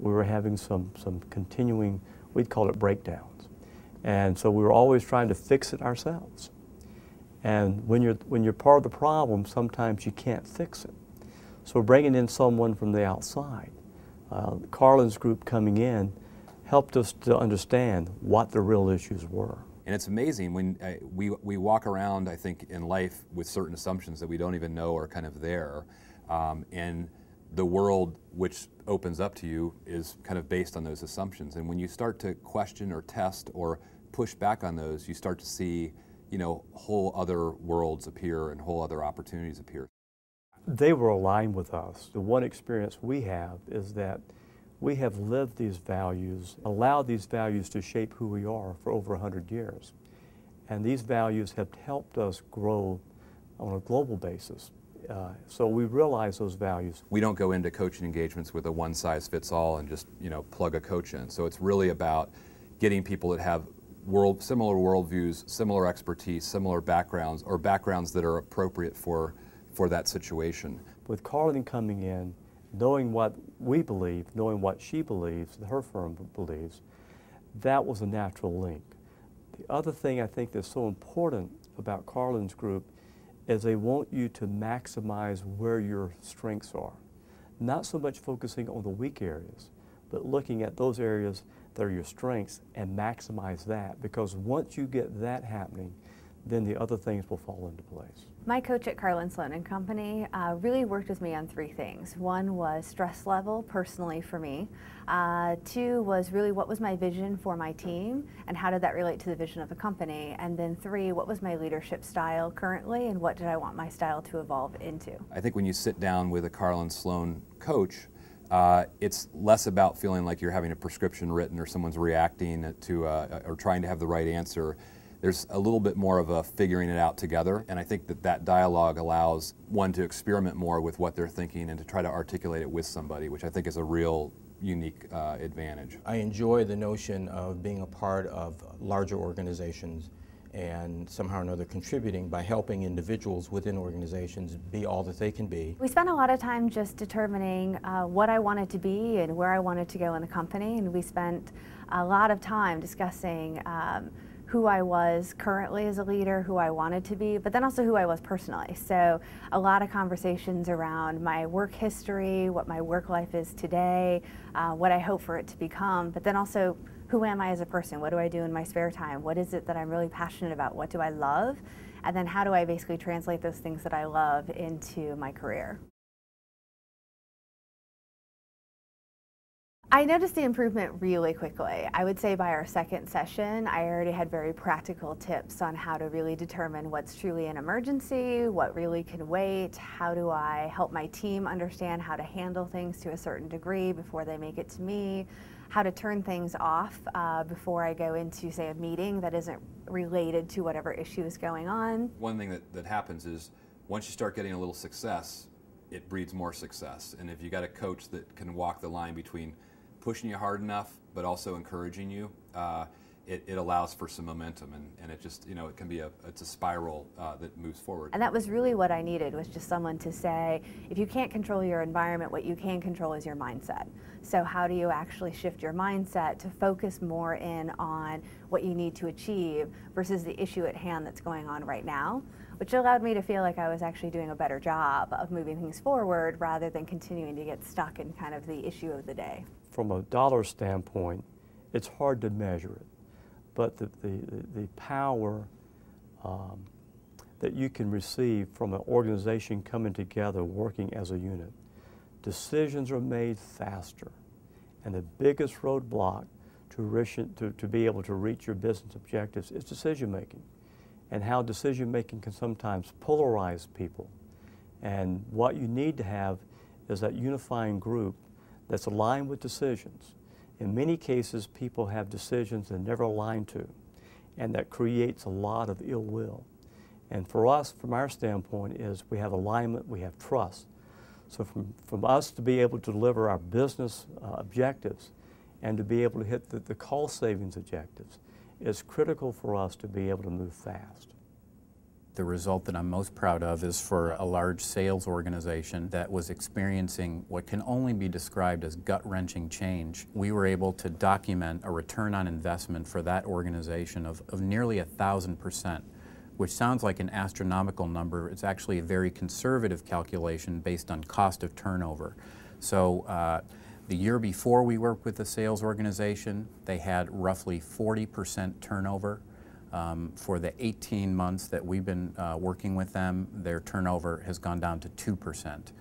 we were having some continuing, we'd call it breakdowns. And so we were always trying to fix it ourselves. And when you're part of the problem, sometimes you can't fix it. So bringing in someone from the outside, Carlin's group coming in helped us to understand what the real issues were. And it's amazing when we walk around, I think, in life with certain assumptions that we don't even know are kind of there. And the world which opens up to you is kind of based on those assumptions. And when you start to question or test or push back on those, you start to see, you know, whole other worlds appear and whole other opportunities appear. They were aligned with us. The one experience we have is that we have lived these values, allowed these values to shape who we are for over 100 years. And these values have helped us grow on a global basis. So we realize those values. We don't go into coaching engagements with a one-size-fits-all and just, you know, plug a coach in. So it's really about getting people that have similar worldviews, similar expertise, similar backgrounds, or backgrounds that are appropriate for that situation. With Carlin coming in, knowing what we believe, knowing what she believes, her firm believes, that was a natural link. The other thing I think that's so important about Carlin's group is they want you to maximize where your strengths are. Not so much focusing on the weak areas, but looking at those areas that are your strengths and maximize that, because once you get that happening, then the other things will fall into place. My coach at Carlin, Sloan and Company really worked with me on three things. One was stress level personally for me. Two was really what was my vision for my team and how did that relate to the vision of the company. And then three, what was my leadership style currently and what did I want my style to evolve into. I think when you sit down with a Carlin Sloan coach, it's less about feeling like you're having a prescription written or someone's reacting to or trying to have the right answer. There's a little bit more of a figuring it out together, and I think that dialogue allows one to experiment more with what they're thinking and to try to articulate it with somebody, which I think is a real unique advantage. I enjoy the notion of being a part of larger organizations and somehow or another contributing by helping individuals within organizations be all that they can be. We spent a lot of time just determining what I wanted to be and where I wanted to go in the company, and we spent a lot of time discussing who I was currently as a leader, who I wanted to be, but then also who I was personally. So a lot of conversations around my work history, what my work life is today, what I hope for it to become, but then also who am I as a person? What do I do in my spare time? What is it that I'm really passionate about? What do I love? And then how do I basically translate those things that I love into my career? I noticed the improvement really quickly. I would say by our second session, I already had very practical tips on how to really determine what's truly an emergency, what really can wait, how do I help my team understand how to handle things to a certain degree before they make it to me, how to turn things off before I go into, say, a meeting that isn't related to whatever issue is going on. One thing that happens is once you start getting a little success, it breeds more success. And if you got a coach that can walk the line between pushing you hard enough, but also encouraging you, it allows for some momentum, and it just, you know, it can be it's a spiral that moves forward. And that was really what I needed, was just someone to say, if you can't control your environment, what you can control is your mindset. So how do you actually shift your mindset to focus more in on what you need to achieve versus the issue at hand that's going on right now, which allowed me to feel like I was actually doing a better job of moving things forward rather than continuing to get stuck in kind of the issue of the day. From a dollar standpoint, it's hard to measure it, but the power that you can receive from an organization coming together, working as a unit. Decisions are made faster, and the biggest roadblock to be able to reach your business objectives is decision making, and how decision making can sometimes polarize people. And what you need to have is that unifying group that's aligned with decisions. In many cases, people have decisions they're never aligned to, and that creates a lot of ill will. And for us, from our standpoint, is we have alignment, we have trust. So from us to be able to deliver our business objectives and to be able to hit the cost savings objectives is critical for us to be able to move fast. The result that I'm most proud of is for a large sales organization that was experiencing what can only be described as gut-wrenching change. We were able to document a return on investment for that organization of nearly 1,000%, which sounds like an astronomical number. It's actually a very conservative calculation based on cost of turnover. So the year before we worked with the sales organization, they had roughly 40% turnover. For the 18 months that we've been working with them, their turnover has gone down to 2%.